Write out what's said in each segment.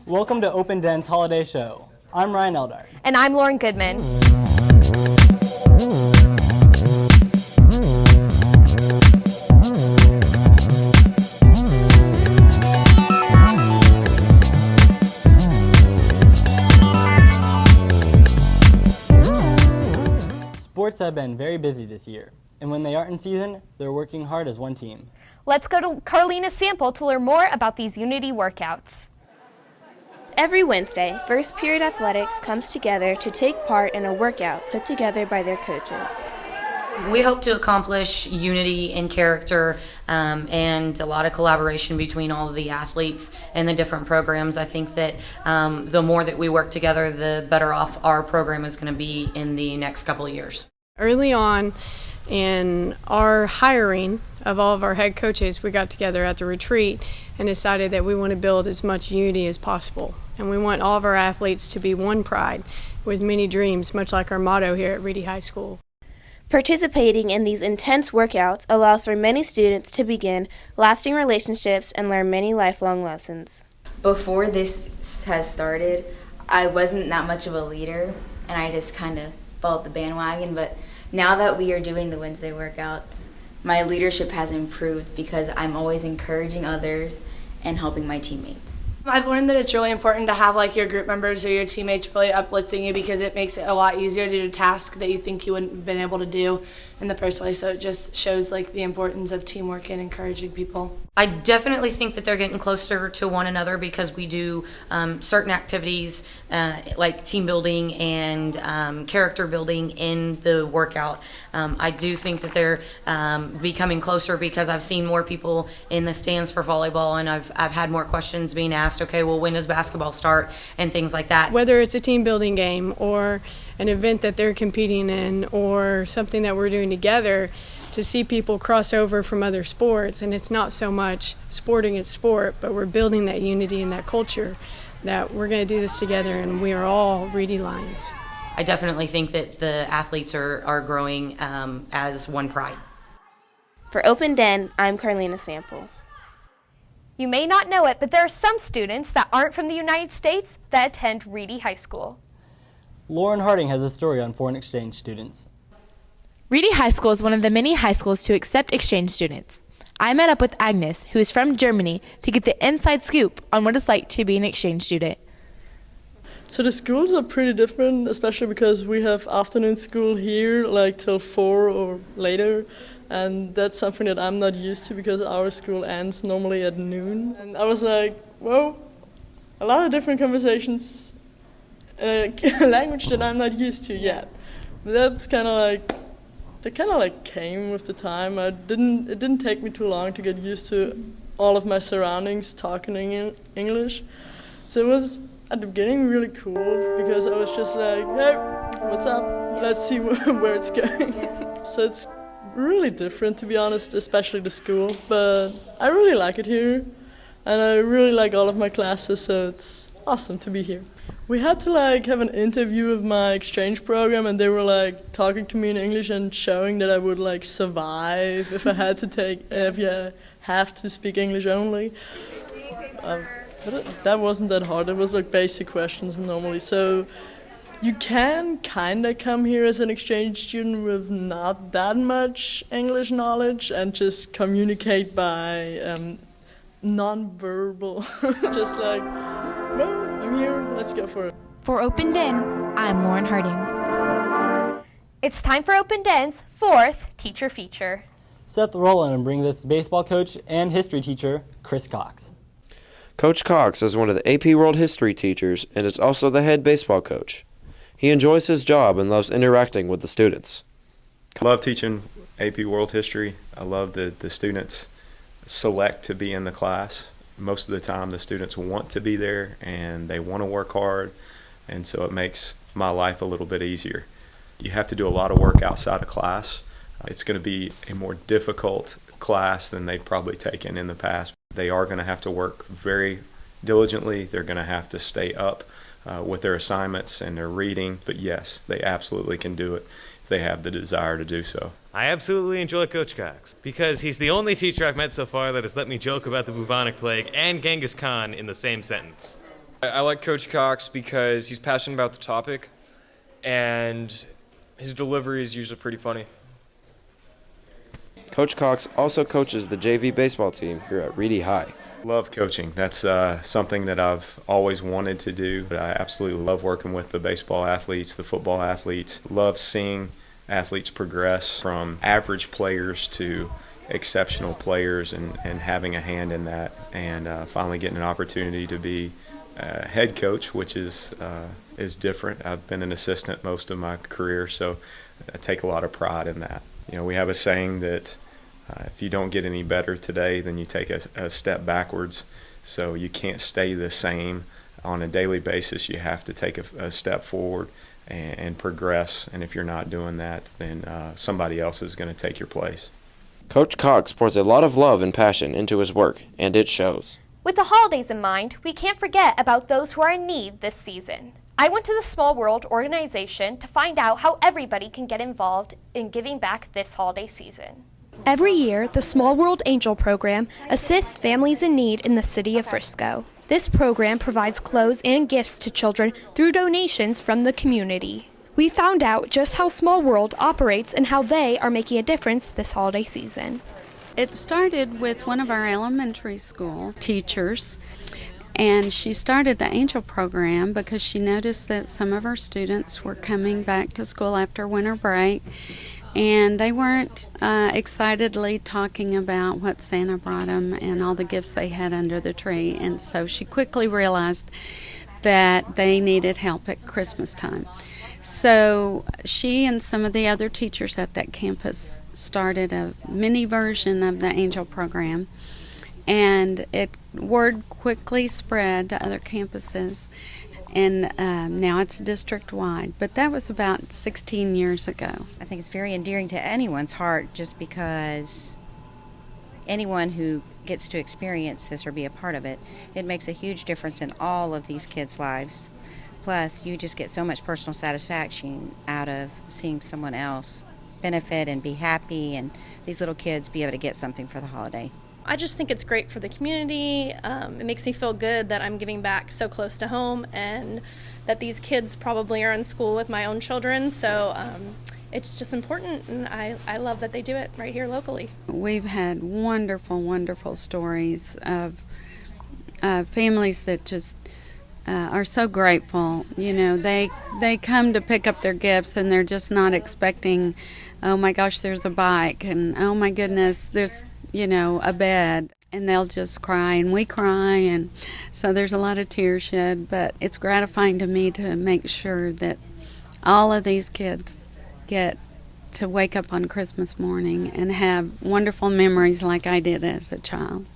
Welcome to Open Den's Holiday Show. I'm Ryan Eldard. And I'm Lauren Goodman. Sports have been very busy this year, and when they aren't in season, they're working hard as one team. Let's go to Karlina's sample to learn more about these Unity workouts. Every Wednesday, First Period Athletics comes together to take part in a workout put together by their coaches. We hope to accomplish unity in character and a lot of collaboration between all of the athletes and the different programs. I think that the more that we work together, the better off our program is going to be in the next couple of years. Early on in our hiring of all of our head coaches, we got together at the retreat and decided that we want to build as much unity as possible. And we want all of our athletes to be one pride with many dreams, much like our motto here at Reedy High School. Participating in these intense workouts allows for many students to begin lasting relationships and learn many lifelong lessons. Before this has started, I wasn't that much of a leader, and I just kind of followed the bandwagon. But now that we are doing the Wednesday workouts, my leadership has improved because I'm always encouraging others and helping my teammates. I've learned that it's really important to have your group members or your teammates really uplifting you, because it makes it a lot easier to do tasks that you think you wouldn't have been able to do in the first place. So it just shows the importance of teamwork and encouraging people. I definitely think that they're getting closer to one another because we do certain activities like team building and character building in the workout. I do think that they're becoming closer because I've seen more people in the stands for volleyball, and I've had more questions being asked, okay, well, when does basketball start, and things like that. Whether it's a team building game or an event that they're competing in or something that we're doing together, to see people cross over from other sports, and it's not so much sporting it's sport, but we're building that unity and that culture that we're going to do this together and we are all Reedy Lions. I definitely think that the athletes are growing as one pride. For Open Den, I'm Karlina Sample. You may not know it, but there are some students that aren't from the United States that attend Reedy High School. Lauren Harding has a story on foreign exchange students. Reedy High School is one of the many high schools to accept exchange students. I met up with Agnes, who is from Germany, to get the inside scoop on what it's like to be an exchange student. So the schools are pretty different, especially because we have afternoon school here till 4 or later, and that's something that I'm not used to because our school ends normally at noon. And I was like, whoa, a lot of different conversations, a language that I'm not used to yet. But that's It came with the time. It didn't take me too long to get used to all of my surroundings talking in English. So it was at the beginning really cool because I was just like, hey, what's up? Let's see where it's going. So it's really different, to be honest, especially the school. But I really like it here, and I really like all of my classes, so it's awesome to be here. We had to have an interview of my exchange program, and they were talking to me in English and showing that I would survive if I had to if you have to speak English only. But that wasn't that hard. It was basic questions normally. So you can kind of come here as an exchange student with not that much English knowledge and just communicate by non-verbal, just well, I'm here, let's go for it. For Open Den, I'm Lauren Harding. It's time for Open Den's fourth teacher feature. Seth Rowland brings us baseball coach and history teacher, Chris Cox. Coach Cox is one of the AP World History teachers and is also the head baseball coach. He enjoys his job and loves interacting with the students. I love teaching AP World History. I love the students select to be in the class. Most of the time the students want to be there and they want to work hard, and so it makes my life a little bit easier. You have to do a lot of work outside of class. It's going to be a more difficult class than they've probably taken in the past. They are going to have to work very diligently. They're going to have to stay up with their assignments and their reading, but yes, they absolutely can do it if they have the desire to do so. I absolutely enjoy Coach Cox because he's the only teacher I've met so far that has let me joke about the bubonic plague and Genghis Khan in the same sentence. I like Coach Cox because he's passionate about the topic, and his delivery is usually pretty funny. Coach Cox also coaches the JV baseball team here at Reedy High. Love coaching. That's something that I've always wanted to do. I absolutely love working with the baseball athletes, the football athletes. Love seeing athletes progress from average players to exceptional players and having a hand in that, and finally getting an opportunity to be head coach, which is different. I've been an assistant most of my career, so I take a lot of pride in that. You know, we have a saying that if you don't get any better today, then you take a step backwards. So you can't stay the same on a daily basis. You have to take a step forward and progress. And if you're not doing that, then somebody else is going to take your place. Coach Cox pours a lot of love and passion into his work, and it shows. With the holidays in mind, we can't forget about those who are in need this season. I went to the Small World organization to find out how everybody can get involved in giving back this holiday season. Every year, the Small World Angel Program assists families in need in the city of Frisco. This program provides clothes and gifts to children through donations from the community. We found out just how Small World operates and how they are making a difference this holiday season. It started with one of our elementary school teachers, and she started the Angel Program because she noticed that some of her students were coming back to school after winter break, and they weren't excitedly talking about what Santa brought them and all the gifts they had under the tree. And so she quickly realized that they needed help at Christmas time. So she and some of the other teachers at that campus started a mini version of the Angel Program, and word quickly spread to other campuses. And now it's district-wide, but that was about 16 years ago. I think it's very endearing to anyone's heart just because anyone who gets to experience this or be a part of it, it makes a huge difference in all of these kids' lives. Plus, you just get so much personal satisfaction out of seeing someone else benefit and be happy, and these little kids be able to get something for the holiday. I just think it's great for the community. It makes me feel good that I'm giving back so close to home and that these kids probably are in school with my own children. So it's just important, and I love that they do it right here locally. We've had wonderful, wonderful stories of families that just are so grateful. You know, they come to pick up their gifts and they're just not expecting, oh my gosh, there's a bike, and oh my goodness, there's a bed, and they'll just cry, and we cry, and so there's a lot of tears shed, but it's gratifying to me to make sure that all of these kids get to wake up on Christmas morning and have wonderful memories like I did as a child.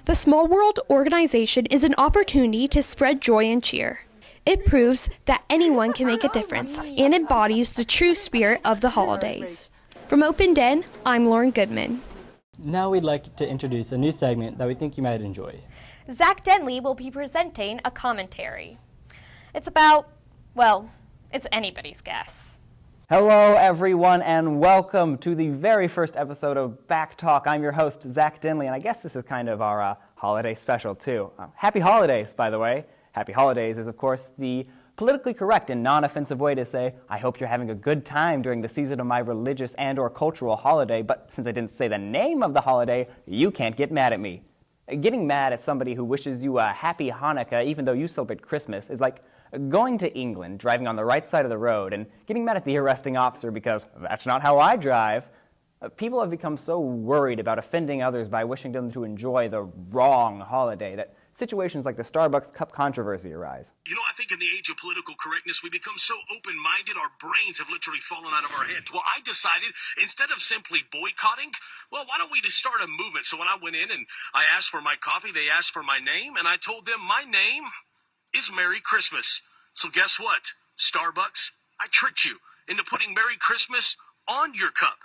The Small World organization is an opportunity to spread joy and cheer. It proves that anyone can make a difference and embodies the true spirit of the holidays. From Open Den, I'm Lauren Goodman. Now we'd like to introduce a new segment that we think you might enjoy. Zak Denely will be presenting a commentary. It's about, well, it's anybody's guess. Hello everyone, and welcome to the very first episode of Backtalk. I'm your host, Zak Denely, and I guess this is kind of our holiday special too. Happy holidays, by the way. Happy holidays is, of course, the politically correct and non-offensive way to say, I hope you're having a good time during the season of my religious and or cultural holiday, but since I didn't say the name of the holiday, you can't get mad at me. Getting mad at somebody who wishes you a happy Hanukkah even though you celebrate Christmas is like going to England, driving on the right side of the road, and getting mad at the arresting officer because that's not how I drive. People have become so worried about offending others by wishing them to enjoy the wrong holiday that situations like the Starbucks cup controversy arise. You know, I think in the age of political correctness, we become so open-minded, our brains have literally fallen out of our heads. Well, I decided, instead of simply boycotting, well, why don't we just start a movement? So when I went in and I asked for my coffee, they asked for my name, and I told them my name is Merry Christmas. So guess what? Starbucks, I tricked you into putting Merry Christmas on your cup.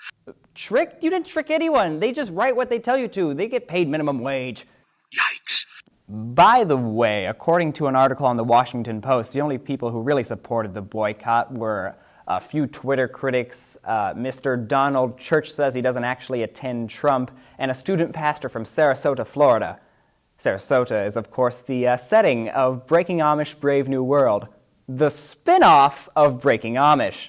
Tricked? You didn't trick anyone. They just write what they tell you to. They get paid minimum wage. Yikes. By the way, according to an article on the Washington Post, the only people who really supported the boycott were a few Twitter critics. Mr. Donald Church says he doesn't actually attend Trump, and a student pastor from Sarasota, Florida. Sarasota is, of course, the setting of Breaking Amish Brave New World, the spin-off of Breaking Amish.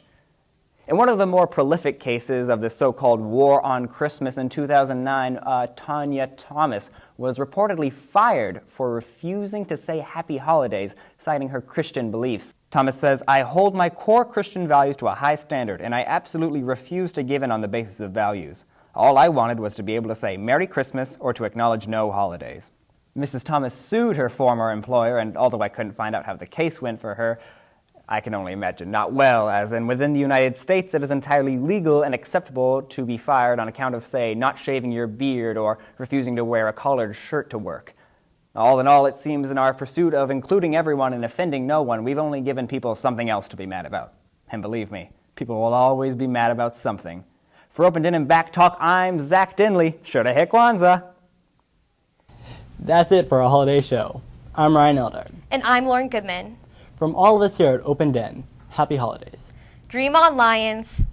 In one of the more prolific cases of the so-called War on Christmas in 2009, Tanya Thomas was reportedly fired for refusing to say Happy Holidays, citing her Christian beliefs. Thomas says, "I hold my core Christian values to a high standard, and I absolutely refuse to give in on the basis of values. All I wanted was to be able to say Merry Christmas or to acknowledge no holidays." Mrs. Thomas sued her former employer, and although I couldn't find out how the case went for her, I can only imagine not well, as in within the United States it is entirely legal and acceptable to be fired on account of, say, not shaving your beard or refusing to wear a collared shirt to work. All in all, it seems in our pursuit of including everyone and offending no one, we've only given people something else to be mad about. And believe me, people will always be mad about something. For Open Den and Backtalk, I'm Zak Denely. Shoulda hit Kwanzaa. That's it for our holiday show. I'm Ryan Eldard. And I'm Lauren Goodman. From all of us here at Open Den, happy holidays. Dream on, Lions.